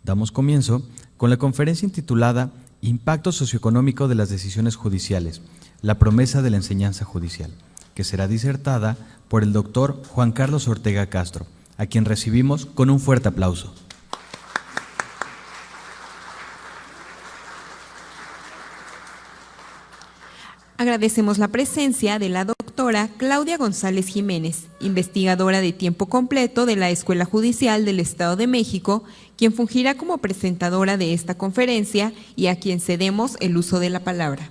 Damos comienzo con la conferencia intitulada Impacto socioeconómico de las decisiones judiciales, la promesa de la enseñanza judicial, que será disertada por el doctor Juan Carlos Ortega Castro, a quien recibimos con un fuerte aplauso. Agradecemos la presencia de la doctora Claudia González Jiménez, investigadora de tiempo completo de la Escuela Judicial del Estado de México, quien fungirá como presentadora de esta conferencia y a quien cedemos el uso de la palabra.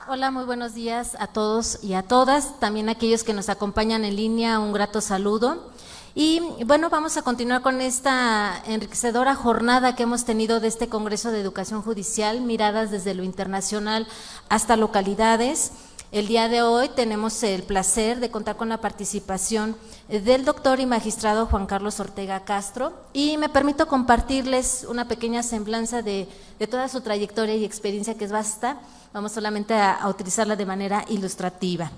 Hola, muy buenos días a todos y a todas, también a aquellos que nos acompañan en línea, un grato saludo. Y bueno, vamos a continuar con esta enriquecedora jornada que hemos tenido de este Congreso de Educación Judicial, miradas desde lo internacional hasta localidades. El día de hoy tenemos el placer de contar con la participación del doctor y magistrado Juan Carlos Ortega Castro, y me permito compartirles una pequeña semblanza de toda su trayectoria y experiencia, que es vasta. Vamos solamente a utilizarla de manera ilustrativa.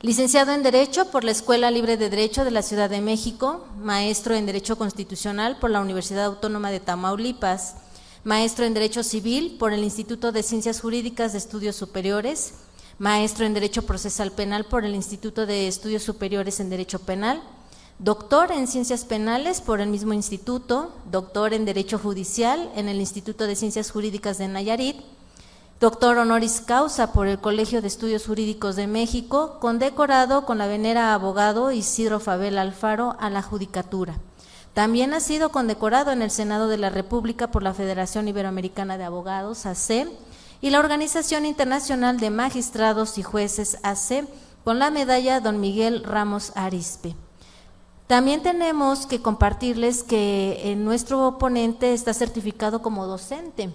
Licenciado en Derecho por la Escuela Libre de Derecho de la Ciudad de México, maestro en Derecho Constitucional por la Universidad Autónoma de Tamaulipas, maestro en Derecho Civil por el Instituto de Ciencias Jurídicas de Estudios Superiores, maestro en Derecho Procesal Penal por el Instituto de Estudios Superiores en Derecho Penal, doctor en Ciencias Penales por el mismo instituto, doctor en Derecho Judicial en el Instituto de Ciencias Jurídicas de Nayarit, doctor honoris causa por el Colegio de Estudios Jurídicos de México, condecorado con la venera abogado Isidro Fabel Alfaro a la Judicatura. También ha sido condecorado en el Senado de la República por la Federación Iberoamericana de Abogados, AC, y la Organización Internacional de Magistrados y Jueces, AC, con la medalla Don Miguel Ramos Arizpe. También tenemos que compartirles que nuestro ponente está certificado como docente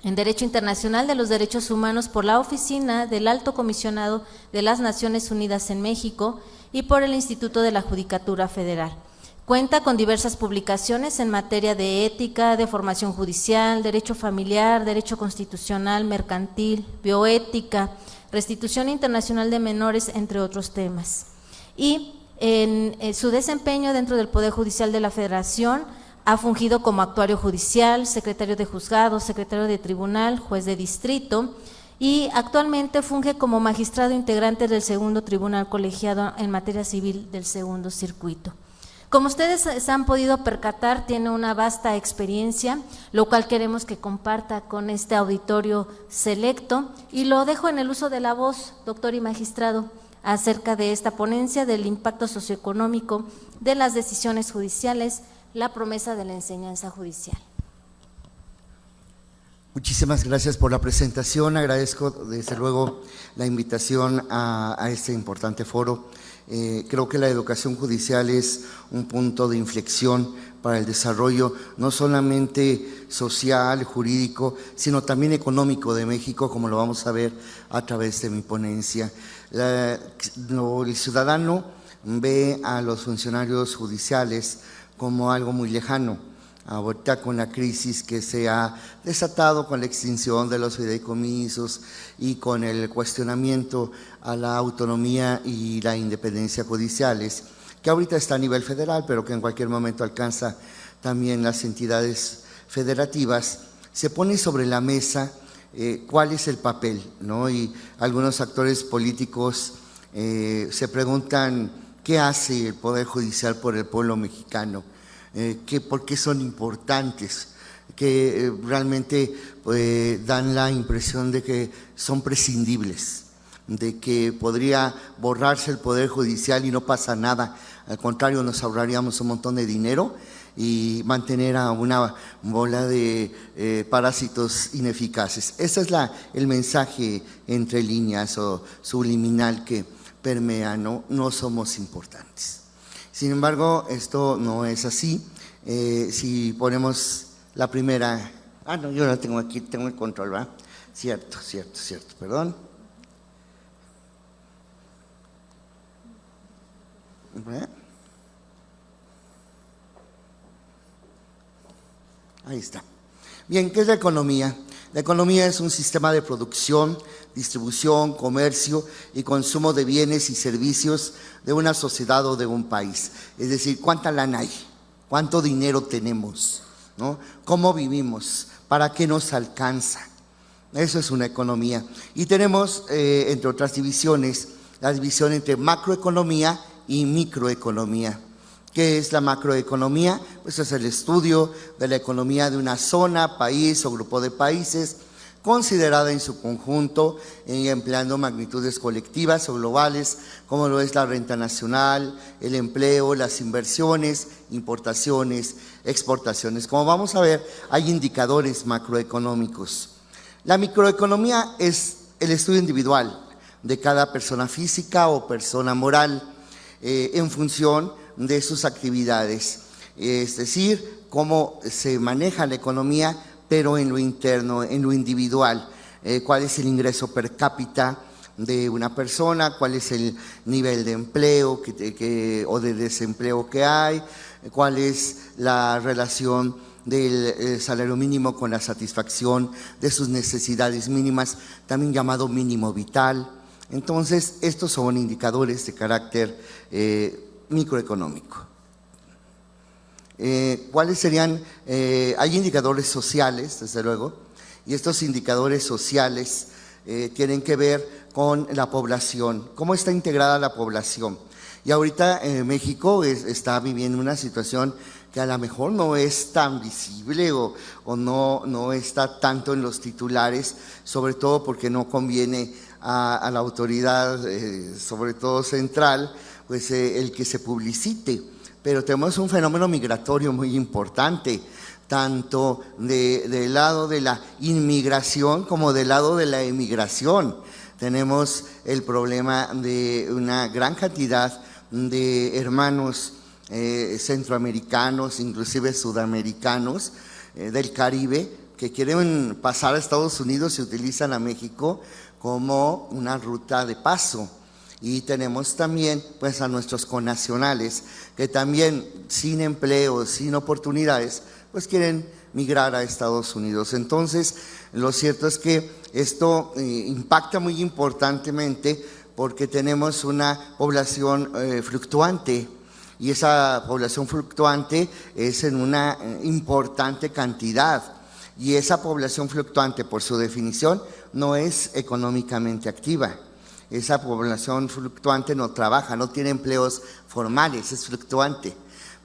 en Derecho Internacional de los Derechos Humanos por la Oficina del Alto Comisionado de las Naciones Unidas en México y por el Instituto de la Judicatura Federal. Cuenta con diversas publicaciones en materia de ética, de formación judicial, derecho familiar, derecho constitucional, mercantil, bioética, restitución internacional de menores, entre otros temas. Y en su desempeño dentro del Poder Judicial de la Federación, ha fungido como actuario judicial, secretario de juzgado, secretario de tribunal, juez de distrito, y actualmente funge como magistrado integrante del segundo tribunal colegiado en materia civil del segundo circuito. Como ustedes se han podido percatar, tiene una vasta experiencia, lo cual queremos que comparta con este auditorio selecto, y lo dejo en el uso de la voz, doctor y magistrado, acerca de esta ponencia del impacto socioeconómico de las decisiones judiciales, la promesa de la enseñanza judicial. Muchísimas gracias por la presentación. Agradezco desde luego la invitación a este importante foro. Creo que la educación judicial es un punto de inflexión para el desarrollo no solamente social, jurídico, sino también económico de México, como lo vamos a ver a través de mi ponencia. El ciudadano ve a los funcionarios judiciales como algo muy lejano. Ahorita con la crisis que se ha desatado con la extinción de los fideicomisos y con el cuestionamiento a la autonomía y la independencia judiciales, que ahorita está a nivel federal, pero que en cualquier momento alcanza también las entidades federativas, se pone sobre la mesa cuál es el papel, ¿no? Y algunos actores políticos se preguntan qué hace el Poder Judicial por el pueblo mexicano, por qué son importantes, que realmente dan la impresión de que son prescindibles, de que podría borrarse el Poder Judicial y no pasa nada. Al contrario, nos ahorraríamos un montón de dinero y mantener a una bola de parásitos ineficaces. Ese es el mensaje entre líneas o subliminal que permea, no somos importantes. Sin embargo, esto no es así. Si ponemos la primera… no, yo la tengo aquí, tengo el control, ¿verdad? Cierto, perdón. Ahí está. Bien, ¿qué es la economía? La economía es un sistema de producción, distribución, comercio y consumo de bienes y servicios de una sociedad o de un país. Es decir, ¿cuánta lana hay? ¿Cuánto dinero tenemos? ¿No? ¿Cómo vivimos? ¿Para qué nos alcanza? Eso es una economía. Y tenemos, entre otras divisiones, la división entre macroeconomía y microeconomía. ¿Qué es la macroeconomía? Pues es el estudio de la economía de una zona, país o grupo de países, considerada en su conjunto y empleando magnitudes colectivas o globales, como lo es la renta nacional, el empleo, las inversiones, importaciones, exportaciones. Como vamos a ver, hay indicadores macroeconómicos. La microeconomía es el estudio individual de cada persona física o persona moral en función de sus actividades, es decir, cómo se maneja la economía, pero en lo interno, en lo individual, cuál es el ingreso per cápita de una persona, cuál es el nivel de empleo o de desempleo que hay, cuál es la relación del salario mínimo con la satisfacción de sus necesidades mínimas, también llamado mínimo vital. Entonces, estos son indicadores de carácter microeconómico. ¿Cuáles serían? Hay indicadores sociales, desde luego, y estos indicadores sociales tienen que ver con la población, cómo está integrada la población. Y ahorita México está viviendo una situación que a lo mejor no es tan visible o no está tanto en los titulares, sobre todo porque no conviene a la autoridad, sobre todo central, pues el que se publicite. Pero tenemos un fenómeno migratorio muy importante, tanto del lado de la inmigración como del lado de la emigración. Tenemos el problema de una gran cantidad de hermanos centroamericanos, inclusive sudamericanos, del Caribe, que quieren pasar a Estados Unidos y utilizan a México como una ruta de paso. Y tenemos también pues a nuestros connacionales que también sin empleo, sin oportunidades, pues quieren migrar a Estados Unidos. Entonces, lo cierto es que esto impacta muy importantemente porque tenemos una población fluctuante, y esa población fluctuante es en una importante cantidad, y esa población fluctuante, por su definición, no es económicamente activa. Esa población fluctuante no trabaja, no tiene empleos formales, es fluctuante.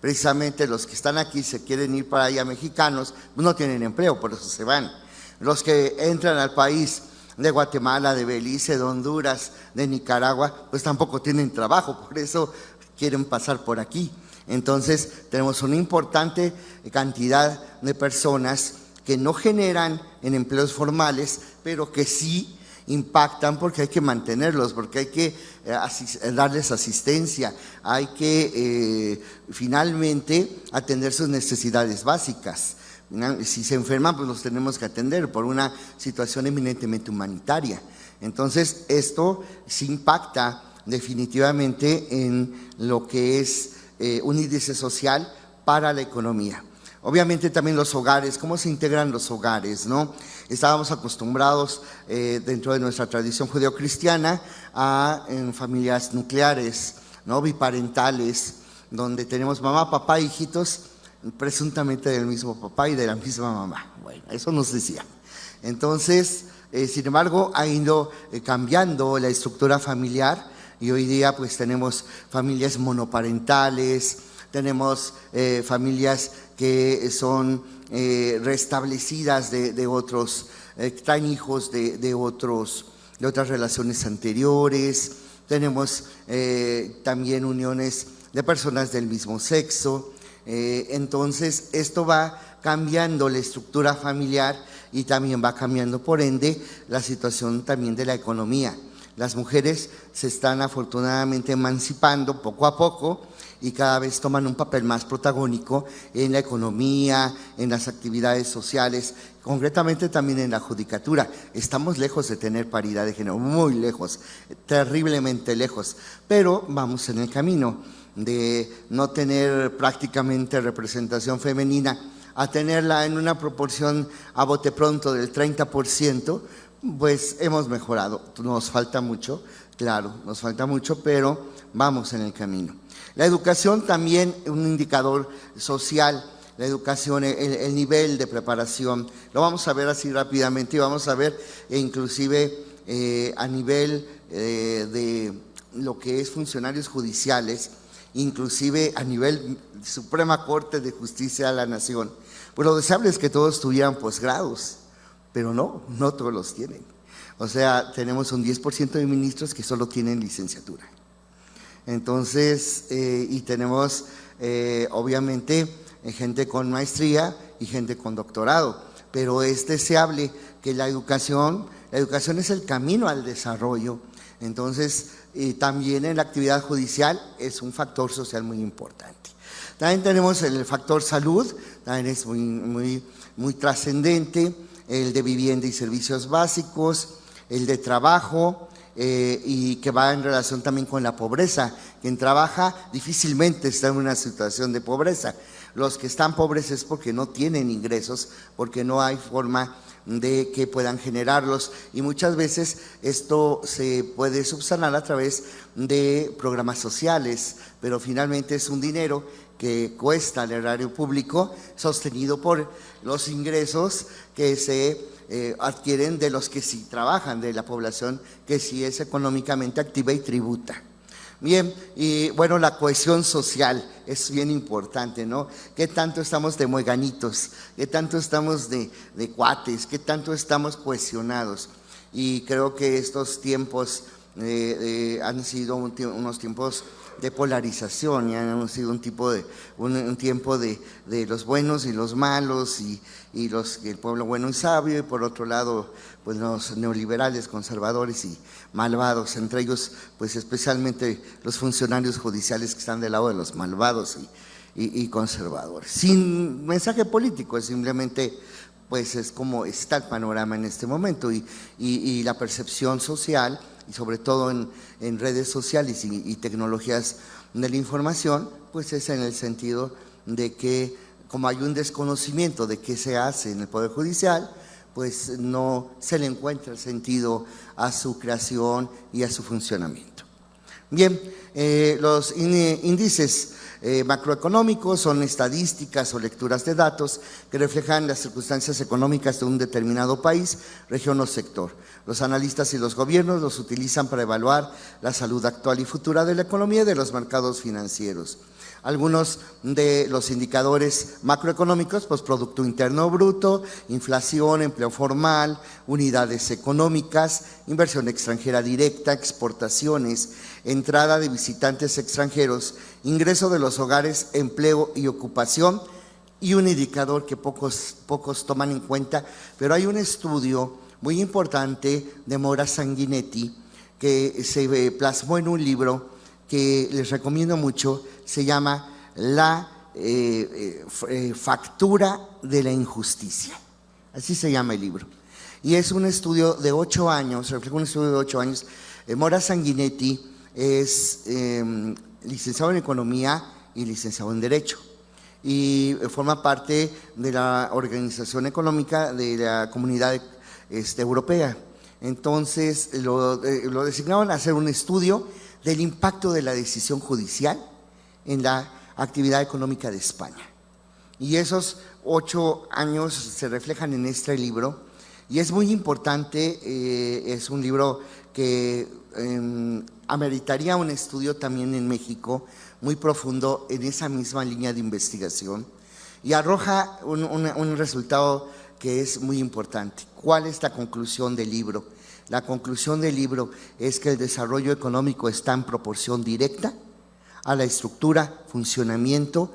Precisamente los que están aquí se quieren ir para allá, mexicanos, no tienen empleo, por eso se van. Los que entran al país de Guatemala, de Belice, de Honduras, de Nicaragua, pues tampoco tienen trabajo, por eso quieren pasar por aquí. Entonces tenemos una importante cantidad de personas que no generan en empleos formales, pero que sí impactan porque hay que mantenerlos, porque hay que darles asistencia, hay que finalmente atender sus necesidades básicas. Si se enferman, pues los tenemos que atender por una situación eminentemente humanitaria. Entonces, esto sí impacta definitivamente en lo que es un índice social para la economía. Obviamente también los hogares, ¿cómo se integran los hogares, no? Estábamos acostumbrados dentro de nuestra tradición judeocristiana a familias nucleares, ¿no? Biparentales, donde tenemos mamá, papá, hijitos, presuntamente del mismo papá y de la misma mamá. Bueno, eso nos decía. Entonces, sin embargo, ha ido cambiando la estructura familiar y hoy día pues tenemos familias monoparentales, tenemos familias que son restablecidas de otros, traen hijos de otras relaciones anteriores, tenemos también uniones de personas del mismo sexo. Entonces esto va cambiando la estructura familiar y también va cambiando por ende la situación también de la economía. Las mujeres se están afortunadamente emancipando poco a poco y cada vez toman un papel más protagónico en la economía, en las actividades sociales, concretamente también en la judicatura. Estamos lejos de tener paridad de género, muy lejos, terriblemente lejos, pero vamos en el camino de no tener prácticamente representación femenina, a tenerla en una proporción a bote pronto del 30%, pues hemos mejorado. Nos falta mucho, claro, nos falta mucho, pero vamos en el camino. La educación también, un indicador social, la educación, el nivel de preparación, lo vamos a ver así rápidamente y vamos a ver inclusive a nivel de lo que es funcionarios judiciales, inclusive a nivel Suprema Corte de Justicia de la Nación. Pues lo deseable es que todos tuvieran posgrados, pero no todos los tienen. O sea, tenemos un 10% de ministros que solo tienen licenciatura. Entonces, y tenemos obviamente gente con maestría y gente con doctorado, pero es deseable que la educación es el camino al desarrollo. Entonces, también en la actividad judicial es un factor social muy importante. También tenemos el factor salud, también es muy trascendente, el de vivienda y servicios básicos, el de trabajo, y que va en relación también con la pobreza. Quien trabaja difícilmente está en una situación de pobreza. Los que están pobres es porque no tienen ingresos, porque no hay forma de que puedan generarlos, y muchas veces esto se puede subsanar a través de programas sociales, pero finalmente es un dinero que cuesta al erario público, sostenido por los ingresos que se adquieren de los que sí trabajan, de la población que sí es económicamente activa y tributa. Bien, y bueno, la cohesión social es bien importante, ¿no? ¿Qué tanto estamos de mueganitos? ¿Qué tanto estamos de cuates? ¿Qué tanto estamos cohesionados? Y creo que estos tiempos han sido unos tiempos de polarización, y han sido un tiempo de los buenos y los malos, y el pueblo bueno y sabio, y por otro lado pues los neoliberales, conservadores y malvados, entre ellos pues especialmente los funcionarios judiciales que están del lado de los malvados y conservadores. Sin mensaje político, simplemente pues es como está el panorama en este momento, y la percepción social, y sobre todo en redes sociales y tecnologías de la información, pues es en el sentido de que como hay un desconocimiento de qué se hace en el Poder Judicial, pues no se le encuentra el sentido a su creación y a su funcionamiento. Bien, los índices macroeconómicos son estadísticas o lecturas de datos que reflejan las circunstancias económicas de un determinado país, región o sector. Los analistas y los gobiernos los utilizan para evaluar la salud actual y futura de la economía y de los mercados financieros. Algunos de los indicadores macroeconómicos, pues Producto Interno Bruto, inflación, empleo formal, unidades económicas, inversión extranjera directa, exportaciones, entrada de visitantes extranjeros, ingreso de los hogares, empleo y ocupación, y un indicador que pocos toman en cuenta, pero hay un estudio muy importante de Mora Sanguinetti que se plasmó en un libro que les recomiendo mucho, se llama La factura de la injusticia, así se llama el libro, y es un estudio de 8 años, refleja un estudio de 8 años. Mora Sanguinetti es licenciado en Economía y licenciado en Derecho, y forma parte de la Organización Económica de la Comunidad Europea. Entonces lo designaron a hacer un estudio del impacto de la decisión judicial en la actividad económica de España. Y esos 8 años se reflejan en este libro, y es muy importante, es un libro que ameritaría un estudio también en México, muy profundo en esa misma línea de investigación, y arroja un resultado que es muy importante. ¿Cuál es la conclusión del libro? La conclusión del libro es que el desarrollo económico está en proporción directa a la estructura, funcionamiento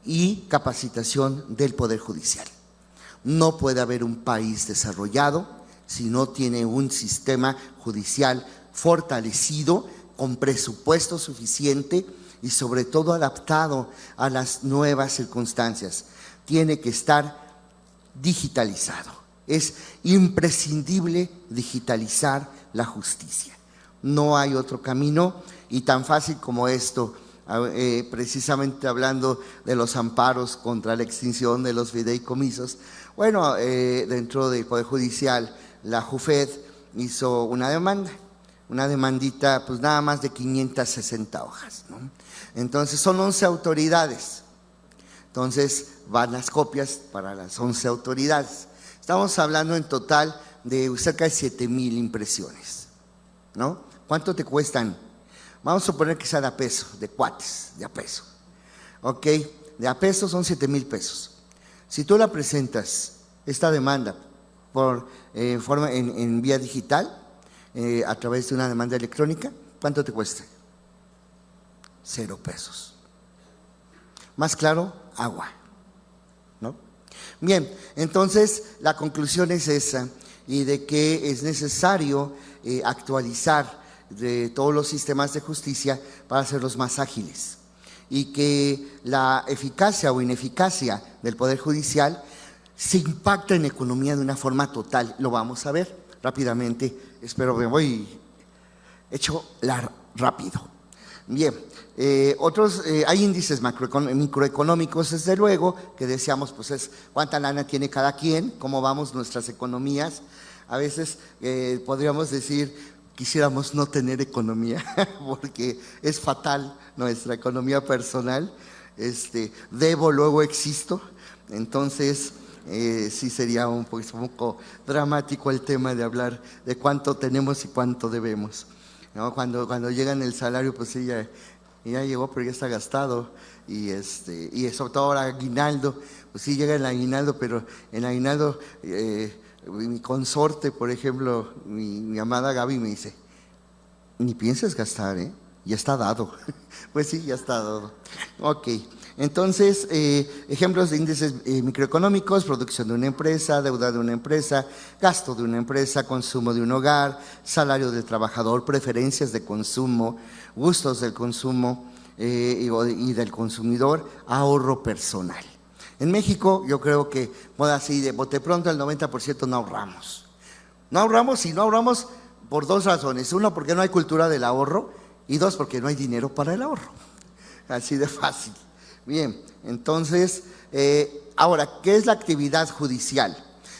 y capacitación del Poder Judicial. No puede haber un país desarrollado si no tiene un sistema judicial fortalecido, con presupuesto suficiente y sobre todo adaptado a las nuevas circunstancias. Tiene que estar digitalizado. Es imprescindible digitalizar la justicia. No hay otro camino, y tan fácil como esto precisamente hablando de los amparos contra la extinción de los fideicomisos. Bueno, dentro del Poder Judicial, la JUFED hizo una demandita, pues nada más de 560 hojas, ¿no? Entonces son 11 autoridades, entonces van las copias para las 11 autoridades. Estamos hablando en total de cerca de 7,000 impresiones, ¿no? ¿Cuánto te cuestan? Vamos a suponer que sea de a peso, de cuates, de a peso. Ok, de a peso son 7,000 pesos. Si tú la presentas, esta demanda, en vía digital, a través de una demanda electrónica, ¿cuánto te cuesta? 0 pesos. Más claro, agua, ¿no? Bien, entonces la conclusión es esa, y de que es necesario actualizar de todos los sistemas de justicia para hacerlos más ágiles, y que la eficacia o ineficacia del Poder Judicial se impacta en la economía de una forma total. Lo vamos a ver rápidamente, espero me voy hecho rápido. Bien, hay índices microeconómicos, desde luego, que decíamos, pues es cuánta lana tiene cada quien, cómo vamos nuestras economías. A veces podríamos decir, quisiéramos no tener economía, porque es fatal nuestra economía personal. Debo, luego existo. Entonces, sí sería un poco dramático el tema de hablar de cuánto tenemos y cuánto debemos, ¿no? Cuando llegan el salario, pues sí, ya llegó, pero ya está gastado. Y sobre todo ahora aguinaldo, pues sí llega el aguinaldo, pero el aguinaldo, mi consorte, por ejemplo, mi amada Gaby me dice, ni pienses gastar, ya está dado. Pues sí, ya está dado. Ok, entonces, ejemplos de índices microeconómicos: producción de una empresa, deuda de una empresa, gasto de una empresa, consumo de un hogar, salario del trabajador, preferencias de consumo, gustos del consumo y del consumidor, ahorro personal. En México, yo creo que, así de bote pronto, el 90% no ahorramos. No ahorramos, y no ahorramos por 2 razones. 1, porque no hay cultura del ahorro, y 2, porque no hay dinero para el ahorro. Así de fácil. Bien, entonces, ahora, ¿qué es la actividad judicial?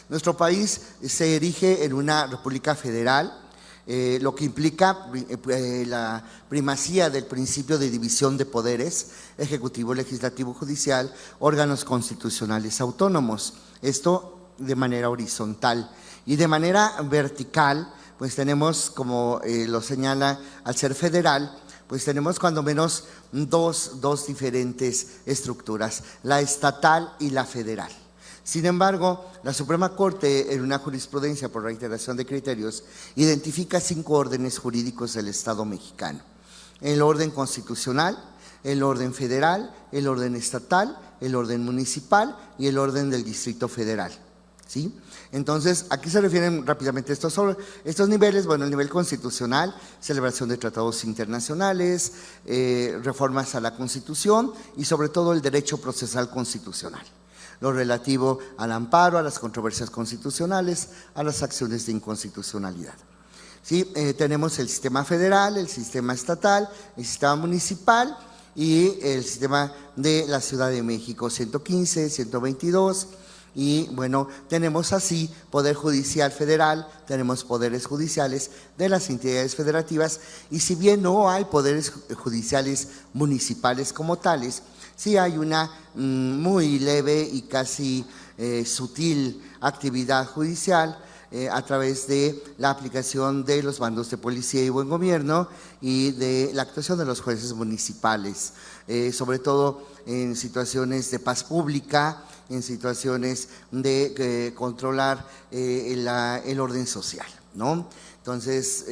Nuestro país se erige en una república federal, lo que implica la primacía del principio de división de poderes: ejecutivo, legislativo, judicial, órganos constitucionales autónomos. Esto de manera horizontal. Y de manera vertical, pues tenemos, como lo señala, al ser federal, pues tenemos cuando menos dos diferentes estructuras: la estatal y la federal. Sin embargo, la Suprema Corte, en una jurisprudencia por reiteración de criterios, identifica 5 órdenes jurídicos del Estado mexicano: el orden constitucional, el orden federal, el orden estatal, el orden municipal y el orden del Distrito Federal, ¿sí? Entonces, ¿a qué se refieren rápidamente estos niveles? Bueno, el nivel constitucional: celebración de tratados internacionales, reformas a la Constitución y sobre todo el derecho procesal constitucional, lo relativo al amparo, a las controversias constitucionales, a las acciones de inconstitucionalidad. ¿Sí? Tenemos el sistema federal, el sistema estatal, el sistema municipal y el sistema de la Ciudad de México, 115, 122. Y bueno, tenemos así Poder Judicial Federal, tenemos poderes judiciales de las entidades federativas, y si bien no hay poderes judiciales municipales como tales, sí hay una muy leve y casi sutil actividad judicial a través de la aplicación de los mandos de policía y buen gobierno y de la actuación de los jueces municipales, sobre todo en situaciones de paz pública, en situaciones de controlar el orden social, ¿no? Entonces,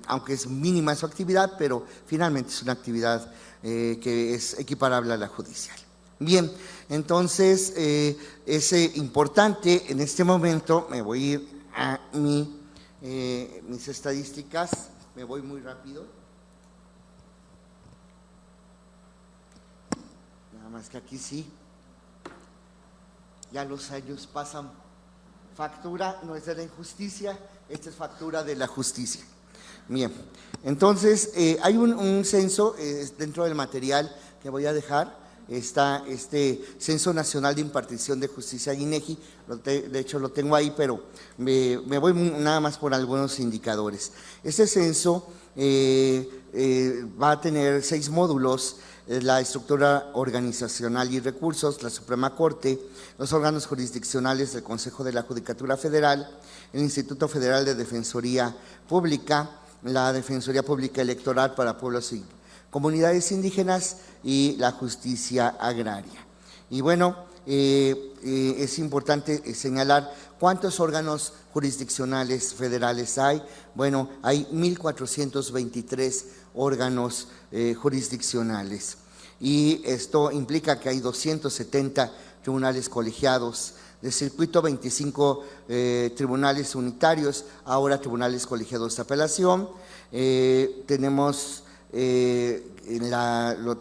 aunque es mínima su actividad, pero finalmente es una actividad que es equiparable a la judicial. Bien, entonces es importante en este momento. Me voy a ir a mis estadísticas, me voy muy rápido. Nada más que aquí sí, ya los años pasan. Factura no es de la injusticia, esta es factura de la justicia. Bien, entonces hay un censo dentro del material que voy a dejar. Está este Censo Nacional de Impartición de Justicia INEGI, de hecho lo tengo ahí, pero me voy nada más por algunos indicadores. Este censo va a tener 6 módulos: la estructura organizacional y recursos, la Suprema Corte, los órganos jurisdiccionales del Consejo de la Judicatura Federal, el Instituto Federal de Defensoría Pública, la Defensoría Pública Electoral para Pueblos y Comunidades Indígenas y la Justicia Agraria. Y bueno, es importante señalar cuántos órganos jurisdiccionales federales hay. Bueno, hay 1,423 órganos jurisdiccionales, y esto implica que hay 270 tribunales colegiados de circuito, 25 tribunales unitarios, ahora tribunales colegiados de apelación. Tenemos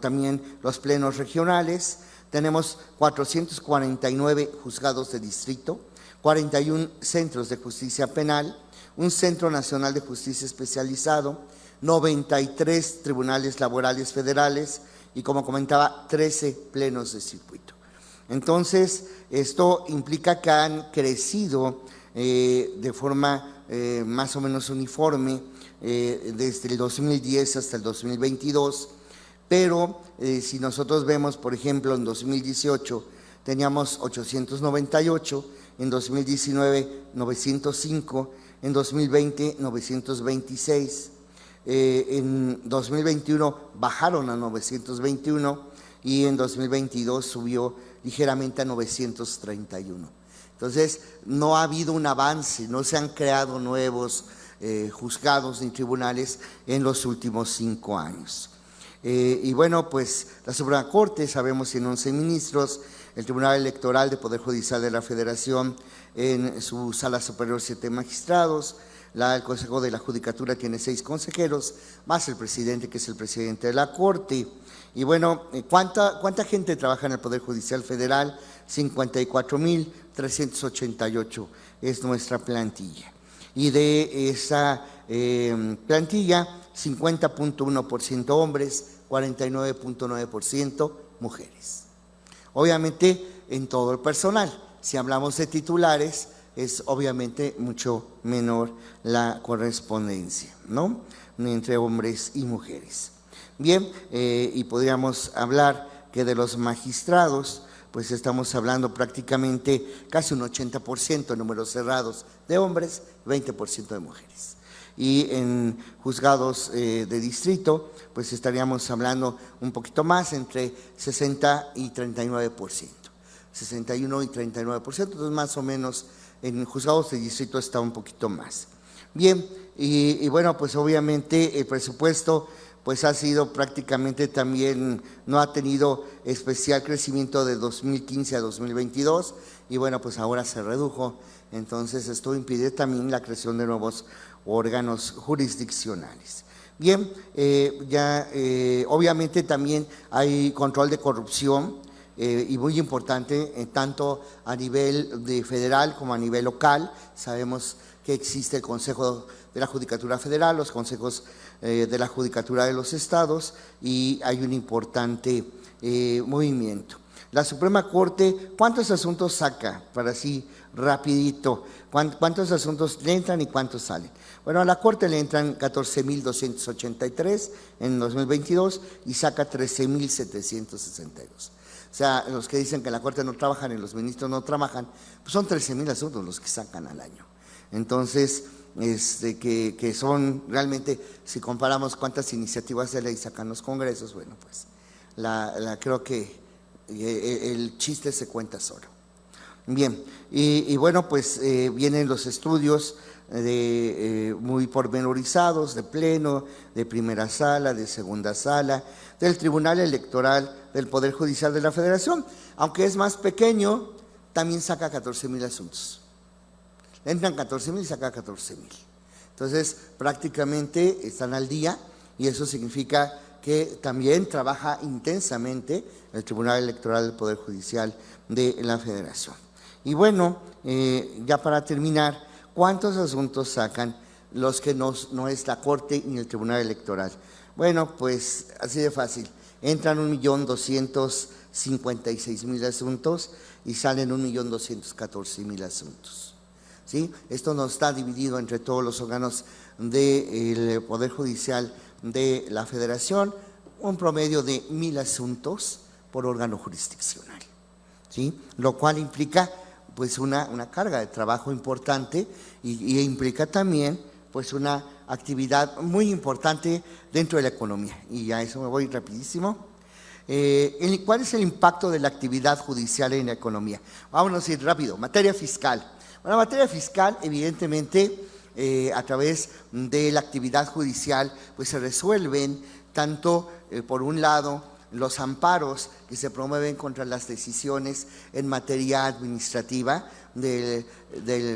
también los plenos regionales, tenemos 449 juzgados de distrito, 41 centros de justicia penal, un Centro Nacional de Justicia Especializado, 93 tribunales laborales federales y, como comentaba, 13 plenos de circuito. Entonces, esto implica que han crecido de forma más o menos uniforme desde el 2010 hasta el 2022, pero si nosotros vemos, por ejemplo, en 2018 teníamos 898, en 2019 905, en 2020 926, en 2021 bajaron a 921 y en 2022 subió ligeramente a 931. Entonces, no ha habido un avance, no se han creado nuevos juzgados ni tribunales en los últimos 5 años. Y bueno, pues la Suprema Corte, sabemos, tiene 11 ministros, el Tribunal Electoral de Poder Judicial de la Federación en su Sala Superior 7 magistrados, el Consejo de la Judicatura tiene 6 consejeros, más el presidente, que es el presidente de la Corte. Y bueno, ¿cuánta gente trabaja en el Poder Judicial Federal? 54,388 es nuestra plantilla. Y de esa plantilla, 50,1% hombres, 49,9% mujeres. Obviamente en todo el personal, si hablamos de titulares, es obviamente mucho menor la correspondencia, ¿no?, entre hombres y mujeres. Bien, y podríamos hablar que de los magistrados, pues estamos hablando prácticamente casi un 80% en números cerrados de hombres, 20% de mujeres. Y en juzgados de distrito, pues estaríamos hablando un poquito más, entre 60 y 39%, 61 y 39%, entonces más o menos en juzgados de distrito está un poquito más. Bien, y bueno, pues obviamente el presupuesto pues ha sido prácticamente también, no ha tenido especial crecimiento de 2015 a 2022, y bueno, pues ahora se redujo, entonces esto impide también la creación de nuevos órganos jurisdiccionales. Bien, obviamente también hay control de corrupción, y muy importante, tanto a nivel de federal como a nivel local. Sabemos que existe el Consejo de la Judicatura Federal, los consejos de la Judicatura de los estados, y hay un importante movimiento. La Suprema Corte, ¿cuántos asuntos saca? Para así rapidito, ¿cuántos asuntos le entran y cuántos salen? Bueno, a la Corte le entran 14,283 en 2022 y saca 13,762. O sea, los que dicen que en la Corte no trabajan y los ministros no trabajan, pues son 13,000 asuntos los que sacan al año. Entonces, que son realmente, si comparamos cuántas iniciativas de ley sacan los congresos, bueno, pues creo que el chiste se cuenta solo. Bien, y bueno, pues vienen los estudios muy pormenorizados, de pleno, de primera sala, de segunda sala, del Tribunal Electoral del Poder Judicial de la Federación. Aunque es más pequeño, también saca 14,000 asuntos. Entran 14,000 y saca 14,000. Entonces, prácticamente están al día, y eso significa que también trabaja intensamente el Tribunal Electoral del Poder Judicial de la Federación. Y bueno, ya para terminar, ¿cuántos asuntos sacan los que no es la Corte ni el Tribunal Electoral. Bueno, pues así de fácil, entran 1.256.000 asuntos y salen 1.214.000 asuntos. ¿Sí? Esto no está dividido entre todos los órganos del Poder Judicial de la Federación, un promedio de 1.000 asuntos por órgano jurisdiccional, ¿sí? Lo cual implica pues una carga de trabajo importante y implica también pues una actividad muy importante dentro de la economía. Y a eso me voy rapidísimo. ¿Cuál es el impacto de la actividad judicial en la economía? Vámonos a ir rápido. Materia fiscal. Bueno, materia fiscal, evidentemente, a través de la actividad judicial, pues se resuelven tanto, por un lado, los amparos que se promueven contra las decisiones en materia administrativa del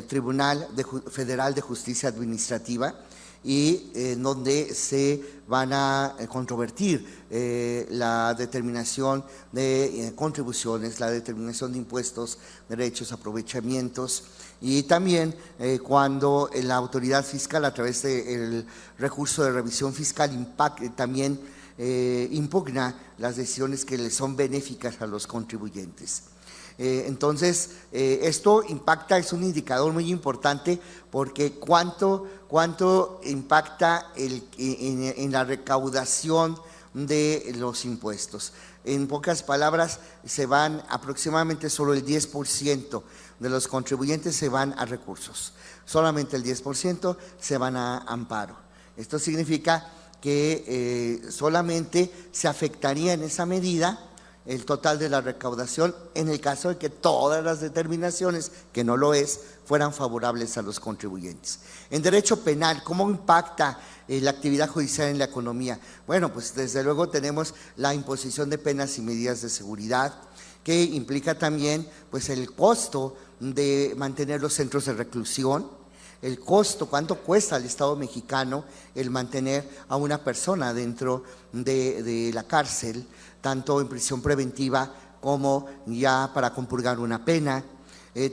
Tribunal Federal de Justicia Administrativa, y donde se van a controvertir la determinación de contribuciones, la determinación de impuestos, derechos, aprovechamientos, y también cuando la autoridad fiscal, a través del recurso de revisión fiscal, también impugna las decisiones que le son benéficas a los contribuyentes. Entonces, esto impacta, es un indicador muy importante, porque cuánto impacta en la recaudación de los impuestos. En pocas palabras, se van aproximadamente solo el 10% de los contribuyentes se van a recursos, solamente el 10% se van a amparo. Esto significa que solamente se afectaría en esa medida el total de la recaudación en el caso de que todas las determinaciones, que no lo es, fueran favorables a los contribuyentes. En derecho penal, ¿cómo impacta la actividad judicial en la economía? Bueno, pues desde luego tenemos la imposición de penas y medidas de seguridad, que implica también pues el costo de mantener los centros de reclusión, el costo, cuánto cuesta al Estado mexicano el mantener a una persona dentro de la cárcel, tanto en prisión preventiva como ya para compurgar una pena.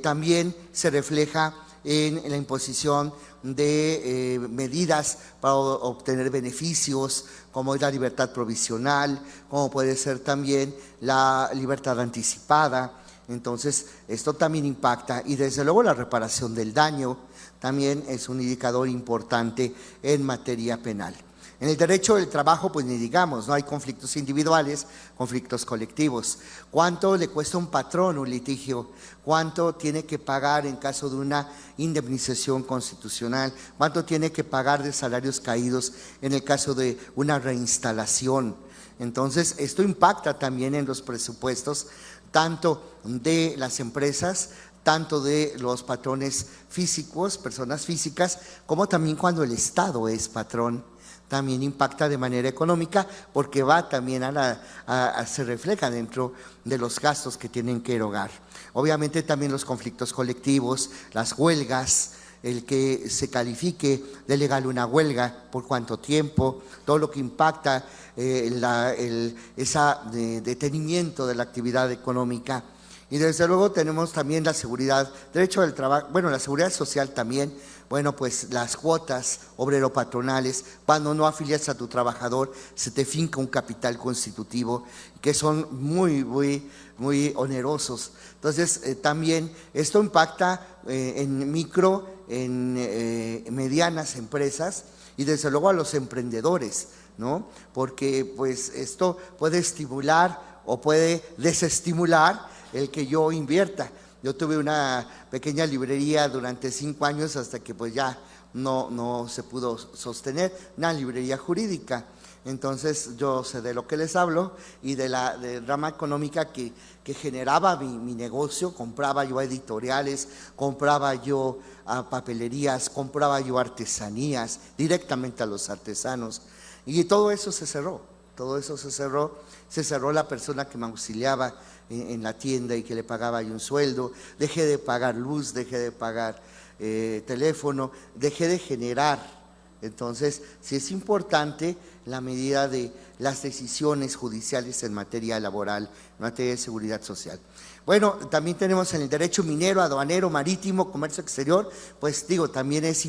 También se refleja en la imposición de medidas para obtener beneficios, como es la libertad provisional, como puede ser también la libertad anticipada. Entonces, esto también impacta, y desde luego la reparación del daño también es un indicador importante en materia penal. En el derecho del trabajo, pues ni digamos, no hay conflictos individuales, conflictos colectivos. ¿Cuánto le cuesta a un patrón un litigio? ¿Cuánto tiene que pagar en caso de una indemnización constitucional? ¿Cuánto tiene que pagar de salarios caídos en el caso de una reinstalación? Entonces, esto impacta también en los presupuestos, tanto de las empresas, tanto de los patrones físicos, personas físicas, como también cuando el Estado es patrón. También impacta de manera económica, porque va también se refleja dentro de los gastos que tienen que erogar. Obviamente también los conflictos colectivos, las huelgas, el que se califique de legal una huelga, por cuánto tiempo, todo lo que impacta ese detenimiento de la actividad económica. Y desde luego tenemos también la seguridad, derecho del trabajo, bueno, la seguridad social también. Bueno, pues las cuotas obrero-patronales, cuando no afilias a tu trabajador, se te finca un capital constitutivo, que son muy onerosos. Entonces, también esto impacta en micro, en medianas empresas, y desde luego a los emprendedores, ¿no? Porque pues esto puede estimular o puede desestimular el que yo invierta. Yo tuve una pequeña librería durante 5 años hasta que pues ya no se pudo sostener, una librería jurídica. Entonces yo sé de lo que les hablo y de la rama económica que generaba mi negocio. Compraba yo editoriales, compraba yo papelerías, compraba yo artesanías directamente a los artesanos, y todo eso se cerró. Se cerró la persona que me auxiliaba en la tienda y que le pagaba yo un sueldo. Dejé de pagar luz, dejé de pagar teléfono, dejé de generar Entonces, sí es importante la medida de las decisiones judiciales en materia laboral, en materia de seguridad social. Bueno, también tenemos en el derecho minero, aduanero, marítimo, comercio exterior, pues digo, también es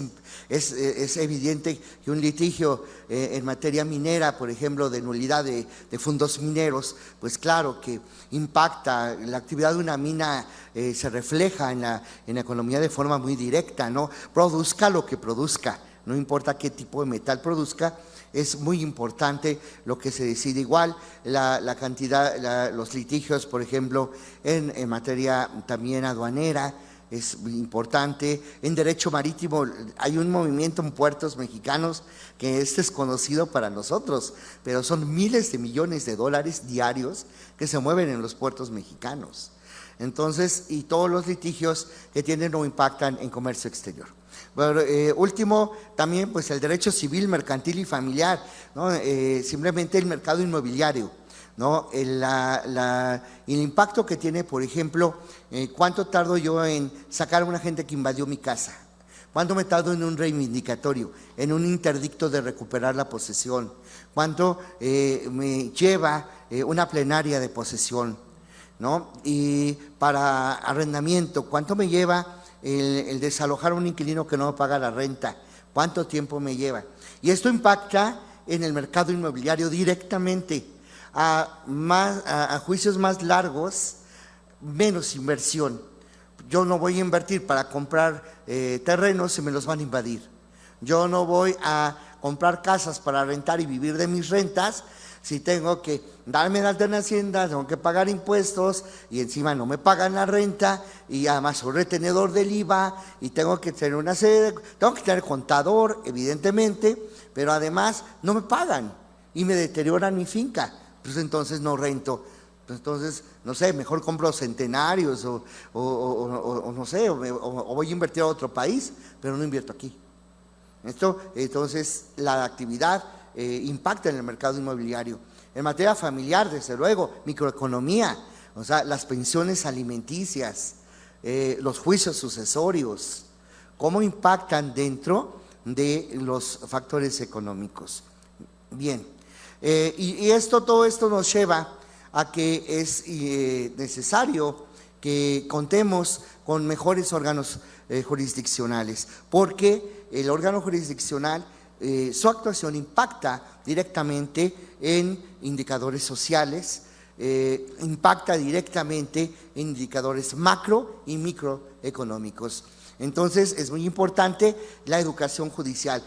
evidente que un litigio en materia minera, por ejemplo, de nulidad de fondos mineros, pues claro que impacta, la actividad de una mina se refleja en la economía de forma muy directa, ¿no? Produzca lo que produzca, no importa qué tipo de metal produzca, es muy importante lo que se decide. Igual la cantidad, los litigios, por ejemplo, en materia también aduanera, es importante. En derecho marítimo hay un movimiento en puertos mexicanos que es desconocido para nosotros, pero son miles de millones de dólares diarios que se mueven en los puertos mexicanos. Entonces, y todos los litigios que tienen o impactan en comercio exterior. Bueno, último, también pues el derecho civil, mercantil y familiar, ¿no? Simplemente el mercado inmobiliario, ¿no? El impacto que tiene, por ejemplo, cuánto tardo yo en sacar a una gente que invadió mi casa, cuánto me tardo en un reivindicatorio, en un interdicto de recuperar la posesión, cuánto me lleva una plenaria de posesión, ¿no? Y para arrendamiento, cuánto me lleva el desalojar a un inquilino que no paga la renta, cuánto tiempo me lleva. Y esto impacta en el mercado inmobiliario directamente. A juicios más largos, menos inversión. Yo no voy a invertir para comprar terrenos si me los van a invadir. Yo no voy a comprar casas para rentar y vivir de mis rentas si tengo que darme de alta en Hacienda, tengo que pagar impuestos y encima no me pagan la renta y además soy retenedor del IVA y tengo que tener una serie tengo que tener contador, evidentemente, pero además no me pagan y me deterioran mi finca. Pues entonces no rento. Entonces, no sé, mejor compro centenarios o no sé, o voy a invertir a otro país, pero no invierto aquí. Entonces, la actividad impacta en el mercado inmobiliario. En materia familiar, desde luego, microeconomía, o sea, las pensiones alimenticias, los juicios sucesorios, cómo impactan dentro de los factores económicos. Bien, y todo esto nos lleva a que es necesario que contemos con mejores órganos jurisdiccionales, porque el órgano jurisdiccional, su actuación impacta directamente en indicadores sociales, impacta directamente en indicadores macro y microeconómicos. Entonces es muy importante la educación judicial,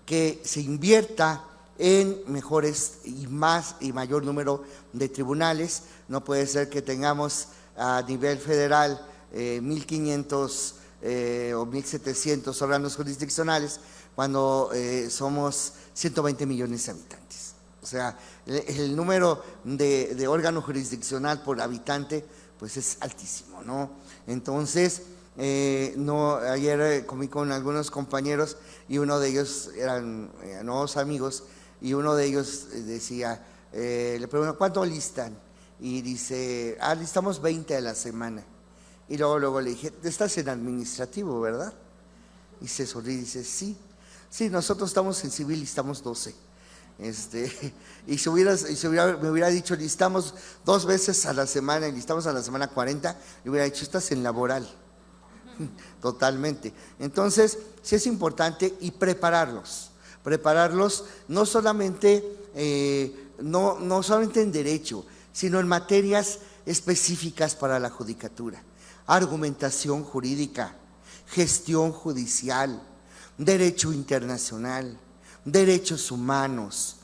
que se invierta en mejores y mayor número de tribunales. No puede ser que tengamos a nivel federal 1.500 o 1.700 órganos jurisdiccionales cuando somos 120 millones de habitantes. O sea, el número de órgano jurisdiccional por habitante pues es altísimo, ¿no? Entonces, ayer comí con algunos compañeros y uno de ellos eran nuevos amigos y uno de ellos decía, le pregunto, ¿cuánto listan? Y dice, listamos 20 a la semana. Y luego le dije, estás en administrativo, ¿verdad? Y se sonríe y dice, sí, nosotros estamos en civil, listamos 12. Y si me hubiera dicho, listamos 2 veces a la semana y listamos a la semana 40, le hubiera dicho, estás en laboral. Totalmente. Entonces, sí es importante y prepararlos no solamente en derecho, sino en materias específicas para la judicatura, argumentación jurídica, gestión judicial, derecho internacional, derechos humanos,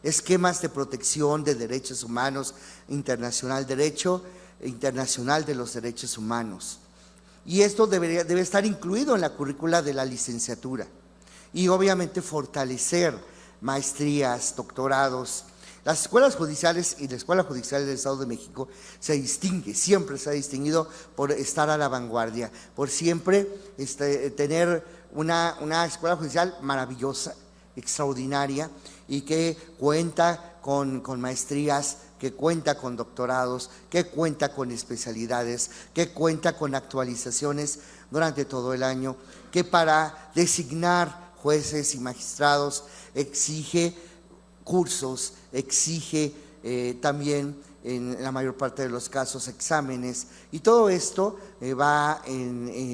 esquemas de protección de derechos humanos internacional, derecho internacional de los derechos humanos. Y esto debe estar incluido en la currícula de la licenciatura. Y obviamente fortalecer maestrías, doctorados. Las escuelas judiciales y la Escuela Judicial del Estado de México siempre se ha distinguido por estar a la vanguardia, por siempre tener una escuela judicial maravillosa, extraordinaria, y que cuenta con maestrías, que cuenta con doctorados, que cuenta con especialidades, que cuenta con actualizaciones durante todo el año, que para designar jueces y magistrados, exige cursos, exige también en la mayor parte de los casos exámenes, y todo esto va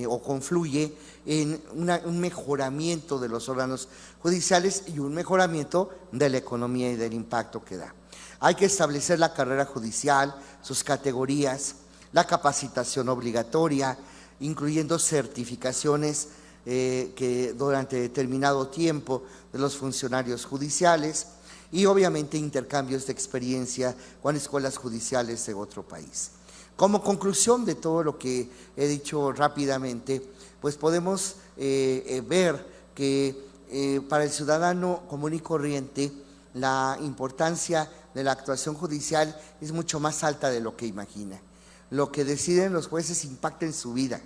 o confluye en un mejoramiento de los órganos judiciales y un mejoramiento de la economía y del impacto que da. Hay que establecer la carrera judicial, sus categorías, la capacitación obligatoria, incluyendo certificaciones que durante determinado tiempo de los funcionarios judiciales, y obviamente intercambios de experiencia con escuelas judiciales de otro país. Como conclusión de todo lo que he dicho rápidamente, pues podemos ver que para el ciudadano común y corriente la importancia de la actuación judicial es mucho más alta de lo que imagina. Lo que deciden los jueces impacta en su vida,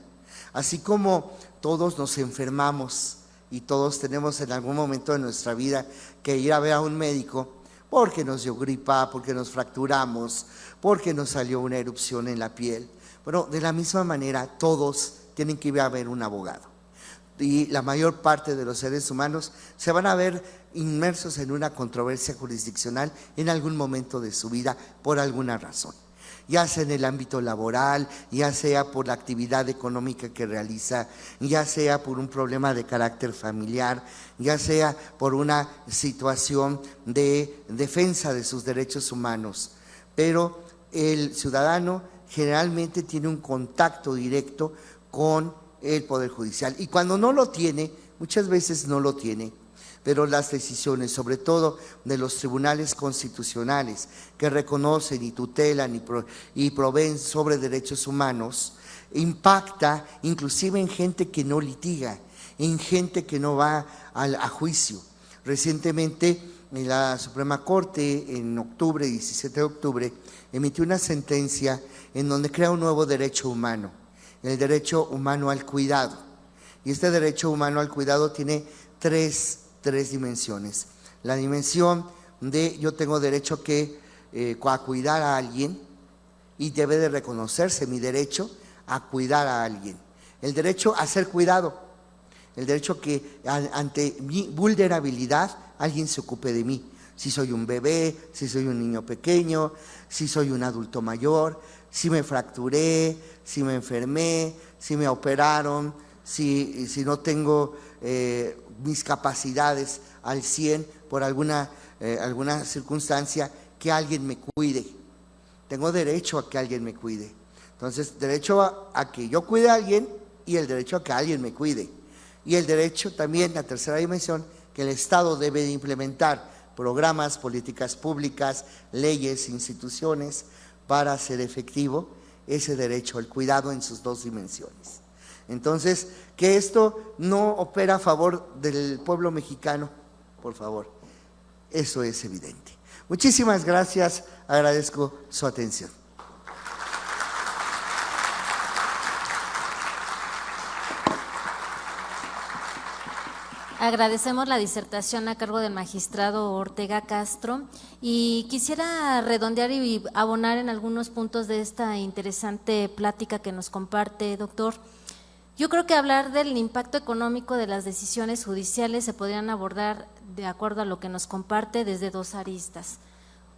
así como todos nos enfermamos y todos tenemos en algún momento de nuestra vida que ir a ver a un médico porque nos dio gripa, porque nos fracturamos, porque nos salió una erupción en la piel. Bueno, de la misma manera todos tienen que ir a ver un abogado, y la mayor parte de los seres humanos se van a ver inmersos en una controversia jurisdiccional en algún momento de su vida por alguna razón, ya sea en el ámbito laboral, ya sea por la actividad económica que realiza, ya sea por un problema de carácter familiar, ya sea por una situación de defensa de sus derechos humanos. Pero el ciudadano generalmente tiene un contacto directo con el Poder Judicial, y cuando no lo tiene, muchas veces no lo tiene, pero las decisiones, sobre todo de los tribunales constitucionales, que reconocen y tutelan y proveen sobre derechos humanos, impacta inclusive en gente que no litiga, en gente que no va a juicio. Recientemente la Suprema Corte, en octubre, 17 de octubre, emitió una sentencia en donde crea un nuevo derecho humano, el derecho humano al cuidado. Y este derecho humano al cuidado tiene tres dimensiones. La dimensión de yo tengo derecho a cuidar a alguien, y debe de reconocerse mi derecho a cuidar a alguien. El derecho a ser cuidado, el derecho que ante mi vulnerabilidad alguien se ocupe de mí. Si soy un bebé, si soy un niño pequeño, si soy un adulto mayor, si me fracturé, si me enfermé, si me operaron, si no tengo mis capacidades al 100 por alguna circunstancia, que alguien me cuide. Tengo derecho a que alguien me cuide. Entonces, derecho a que yo cuide a alguien, y el derecho a que alguien me cuide. Y el derecho también, la tercera dimensión, que el Estado debe de implementar programas, políticas públicas, leyes, instituciones, para hacer efectivo ese derecho al cuidado en sus dos dimensiones. Entonces, que esto no opera a favor del pueblo mexicano, por favor, eso es evidente. Muchísimas gracias, agradezco su atención. Agradecemos la disertación a cargo del magistrado Ortega Castro, y quisiera redondear y abonar en algunos puntos de esta interesante plática que nos comparte, doctor. Yo creo que hablar del impacto económico de las decisiones judiciales se podrían abordar, de acuerdo a lo que nos comparte, desde dos aristas.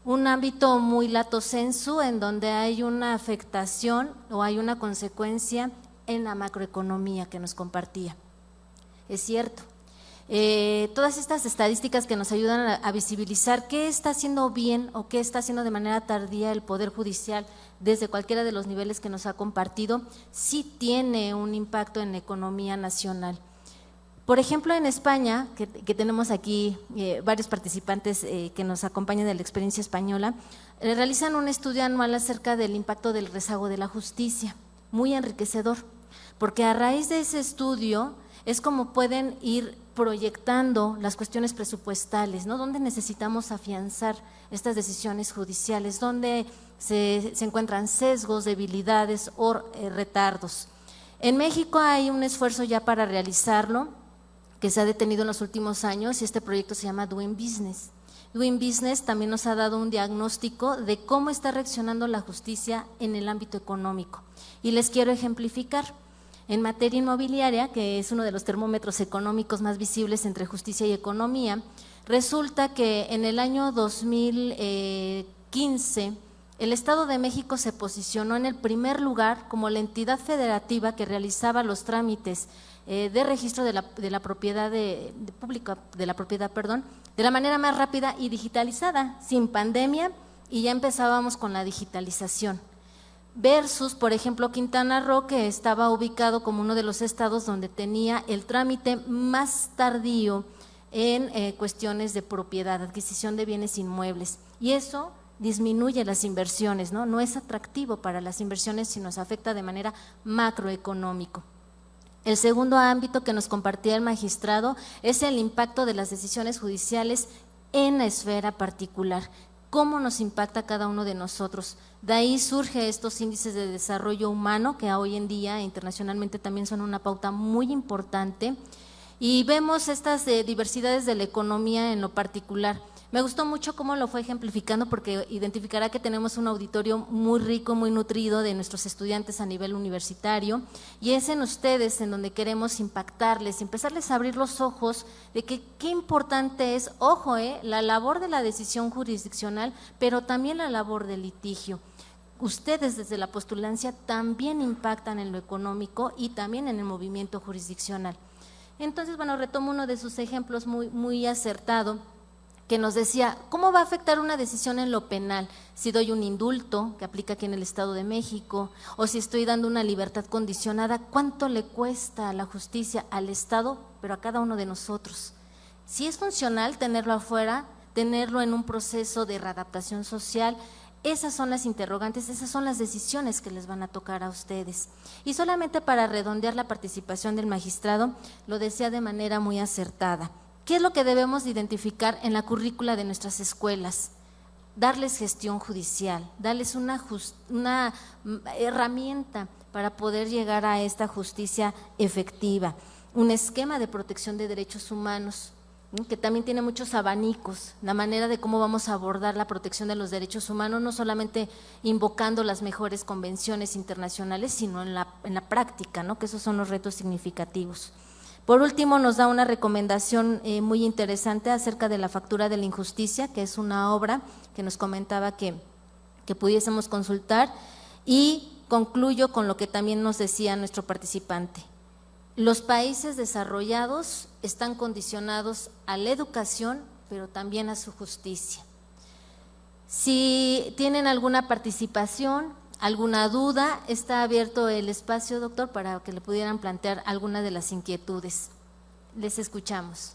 Un ámbito muy lato sensu, en donde hay una afectación o hay una consecuencia en la macroeconomía que nos compartía. Es cierto. Todas estas estadísticas que nos ayudan a visibilizar qué está haciendo bien o qué está haciendo de manera tardía el Poder Judicial desde cualquiera de los niveles que nos ha compartido, sí tiene un impacto en la economía nacional. Por ejemplo, en España, que tenemos aquí varios participantes que nos acompañan de la experiencia española, realizan un estudio anual acerca del impacto del rezago de la justicia, muy enriquecedor, porque a raíz de ese estudio es como pueden ir proyectando las cuestiones presupuestales, ¿no? Dónde necesitamos afianzar estas decisiones judiciales, dónde se encuentran sesgos, debilidades o retardos. En México hay un esfuerzo ya para realizarlo, que se ha detenido en los últimos años, y este proyecto se llama Doing Business. Doing Business también nos ha dado un diagnóstico de cómo está reaccionando la justicia en el ámbito económico, y les quiero ejemplificar. En materia inmobiliaria, que es uno de los termómetros económicos más visibles entre justicia y economía, resulta que en el año 2015 el Estado de México se posicionó en el primer lugar como la entidad federativa que realizaba los trámites de registro de la propiedad pública, de la manera más rápida y digitalizada, sin pandemia, y ya empezábamos con la digitalización. Versus, por ejemplo, Quintana Roo, que estaba ubicado como uno de los estados donde tenía el trámite más tardío en cuestiones de propiedad, adquisición de bienes inmuebles, y eso disminuye las inversiones, ¿no? No es atractivo para las inversiones, sino nos afecta de manera macroeconómico. El segundo ámbito que nos compartía el magistrado es el impacto de las decisiones judiciales en la esfera particular. ¿Cómo nos impacta cada uno de nosotros? De ahí surgen estos índices de desarrollo humano, que hoy en día internacionalmente también son una pauta muy importante, y vemos estas diversidades de la economía en lo particular. Me gustó mucho cómo lo fue ejemplificando, porque identificará que tenemos un auditorio muy rico, muy nutrido de nuestros estudiantes a nivel universitario, y es en ustedes en donde queremos impactarles, empezarles a abrir los ojos de que qué importante es, ojo, la labor de la decisión jurisdiccional, pero también la labor del litigio. Ustedes desde la postulancia también impactan en lo económico y también en el movimiento jurisdiccional. Entonces, bueno, retomo uno de sus ejemplos muy acertado, que nos decía, ¿cómo va a afectar una decisión en lo penal? Si doy un indulto, que aplica aquí en el Estado de México, o si estoy dando una libertad condicionada, ¿cuánto le cuesta a la justicia, al Estado, pero a cada uno de nosotros? Si es funcional tenerlo afuera, tenerlo en un proceso de readaptación social, esas son las interrogantes, esas son las decisiones que les van a tocar a ustedes. Y solamente para redondear la participación del magistrado, lo decía de manera muy acertada. ¿Qué es lo que debemos identificar en la currícula de nuestras escuelas? Darles gestión judicial, darles una herramienta para poder llegar a esta justicia efectiva, un esquema de protección de derechos humanos, que también tiene muchos abanicos, la manera de cómo vamos a abordar la protección de los derechos humanos, no solamente invocando las mejores convenciones internacionales, sino en la práctica, ¿no? Que esos son los retos significativos. Por último, nos da una recomendación muy interesante acerca de la factura de la injusticia, que es una obra que nos comentaba que pudiésemos consultar, y concluyo con lo que también nos decía nuestro participante. Los países desarrollados están condicionados a la educación, pero también a su justicia. Si tienen alguna participación, alguna duda, está abierto el espacio, doctor, para que le pudieran plantear alguna de las inquietudes. Les escuchamos.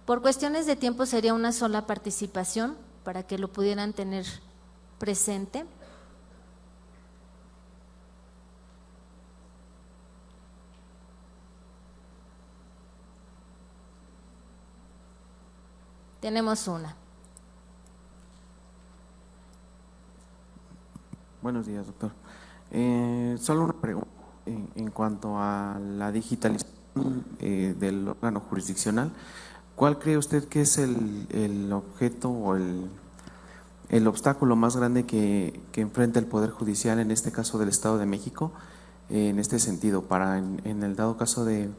Por cuestiones de tiempo sería una sola participación para que lo pudieran tener presente. Tenemos una. Buenos días, doctor. Solo una pregunta en cuanto a la digitalización del órgano jurisdiccional. ¿Cuál cree usted que es el objeto o el obstáculo más grande que enfrenta el Poder Judicial, en este caso del Estado de México, en este sentido, para en el dado caso de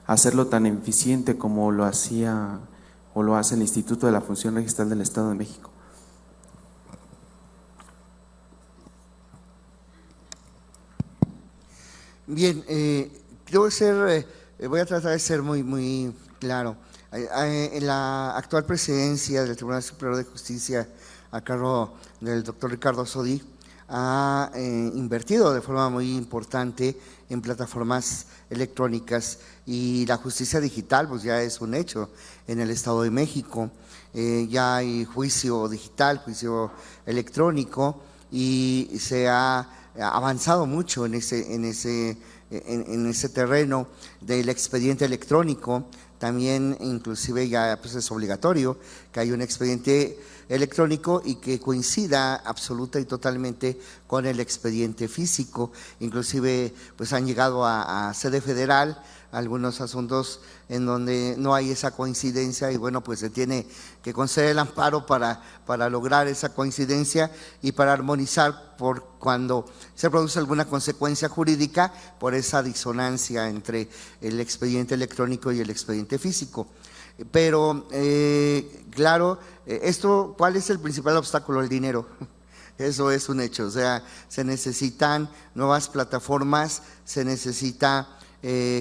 hacerlo tan eficiente como lo hacía o lo hace el Instituto de la Función Registral del Estado de México? Bien, voy a tratar de ser muy claro. En la actual presidencia del Tribunal Superior de Justicia, a cargo del doctor Ricardo Sodi, ha invertido de forma muy importante en plataformas electrónicas, y la justicia digital pues ya es un hecho en el Estado de México. Ya hay juicio digital, juicio electrónico, y se ha avanzado mucho en ese terreno del expediente electrónico. también inclusive ya pues es obligatorio que haya un expediente electrónico y que coincida absoluta y totalmente con el expediente físico. Inclusive pues han llegado a sede federal algunos asuntos en donde no hay esa coincidencia y bueno, pues se tiene que conceder el amparo para lograr esa coincidencia y para armonizar por cuando se produce alguna consecuencia jurídica por esa disonancia entre el expediente electrónico y el expediente físico. Pero claro, esto, ¿cuál es el principal obstáculo? El dinero. Eso es un hecho, o sea, se necesitan nuevas plataformas, se necesita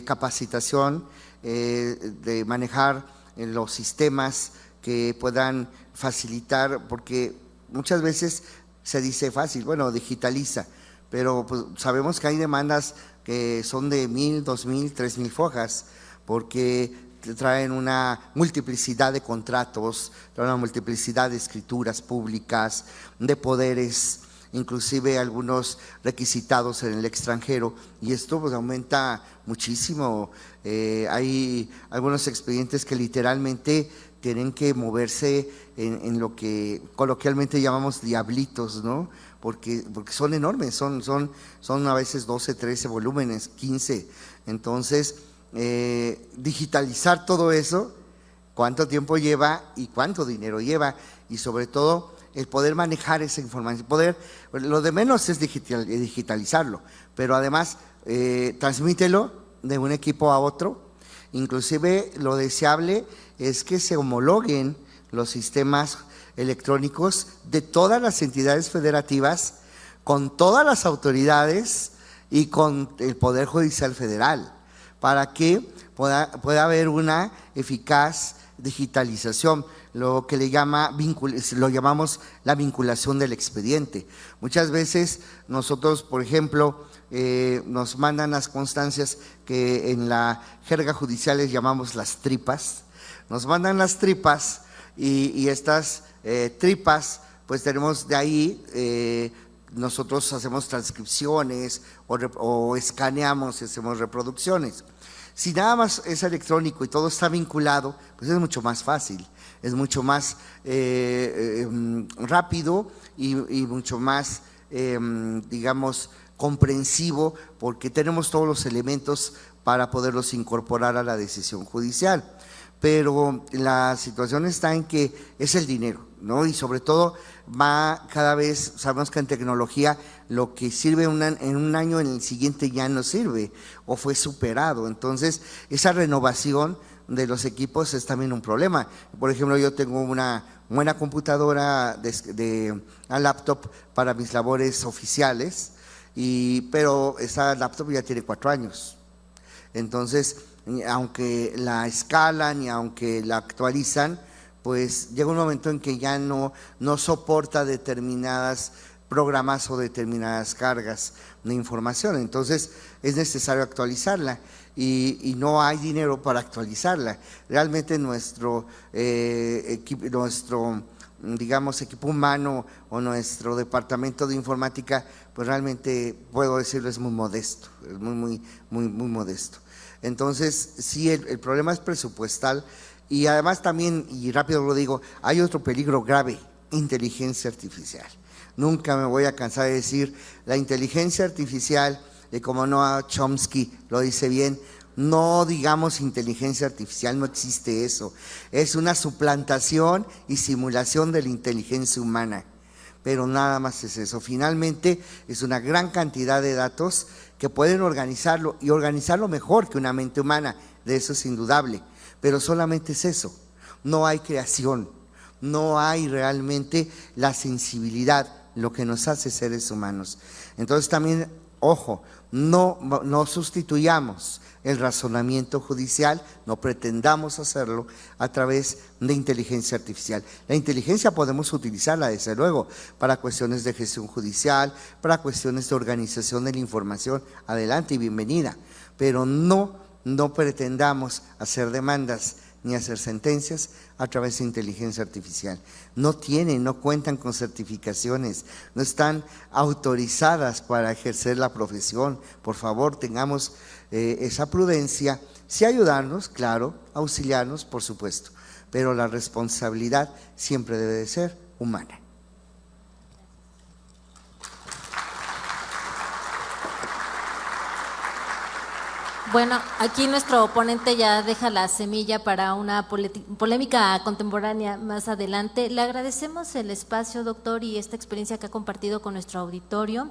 capacitación de manejar los sistemas que puedan facilitar, porque muchas veces se dice fácil, bueno, digitaliza, pero pues sabemos que hay demandas que son de 1,000, 2,000, 3,000 fojas, porque traen una multiplicidad de contratos, traen una multiplicidad de escrituras públicas, de poderes, inclusive algunos requisitados en el extranjero, y esto pues aumenta muchísimo. Hay algunos expedientes que literalmente tienen que moverse en lo que coloquialmente llamamos diablitos, ¿no? Porque son enormes, son a veces 12, 13 volúmenes, 15. Entonces, digitalizar todo eso, cuánto tiempo lleva y cuánto dinero lleva, y sobre todo el poder manejar esa información, lo de menos es digitalizarlo, pero además transmítelo de un equipo a otro. Inclusive lo deseable es que se homologuen los sistemas electrónicos de todas las entidades federativas, con todas las autoridades y con el Poder Judicial Federal, para que pueda haber una eficaz digitalización, lo que lo llamamos la vinculación del expediente. Muchas veces nosotros, por ejemplo, nos mandan las constancias que en la jerga judicial les llamamos las tripas, nos mandan las tripas y estas tripas, pues tenemos de ahí, nosotros hacemos transcripciones o escaneamos y hacemos reproducciones. Si nada más es electrónico y todo está vinculado, pues es mucho más fácil, es mucho más rápido y mucho más, digamos, comprensivo, porque tenemos todos los elementos para poderlos incorporar a la decisión judicial. Pero la situación está en que es el dinero, ¿no? Y sobre todo va cada vez, sabemos que en tecnología lo que sirve en un año, en el siguiente ya no sirve o fue superado. Entonces esa renovación de los equipos es también un problema. Por ejemplo, yo tengo una buena computadora una laptop para mis labores oficiales, pero esa laptop ya tiene 4 años. Entonces, aunque la escalan y aunque la actualizan, pues llega un momento en que ya no soporta determinadas programas o determinadas cargas de información. Entonces es necesario actualizarla y no hay dinero para actualizarla. Realmente nuestro digamos equipo humano o nuestro departamento de informática, pues realmente puedo decirlo, es muy modesto, es muy modesto. Entonces sí, el problema es presupuestal. Y además también, y rápido lo digo, hay otro peligro grave: inteligencia artificial. Nunca me voy a cansar de decir, la inteligencia artificial, como Noam Chomsky lo dice bien, no digamos inteligencia artificial, no existe eso. Es una suplantación y simulación de la inteligencia humana, pero nada más es eso. Finalmente es una gran cantidad de datos que pueden organizarlo y organizarlo mejor que una mente humana, de eso es indudable. Pero solamente es eso, no hay creación, no hay realmente la sensibilidad, lo que nos hace seres humanos. Entonces también, ojo, no sustituyamos el razonamiento judicial, no pretendamos hacerlo a través de inteligencia artificial. La inteligencia podemos utilizarla, desde luego, para cuestiones de gestión judicial, para cuestiones de organización de la información, adelante y bienvenida, pero no pretendamos hacer demandas ni hacer sentencias a través de inteligencia artificial. No cuentan con certificaciones, no están autorizadas para ejercer la profesión. Por favor, tengamos esa prudencia Sí ayudarnos, claro, auxiliarnos, por supuesto, pero la responsabilidad siempre debe de ser humana. Bueno, aquí nuestro oponente ya deja la semilla para una polémica contemporánea más adelante. Le agradecemos el espacio, doctor, y esta experiencia que ha compartido con nuestro auditorio.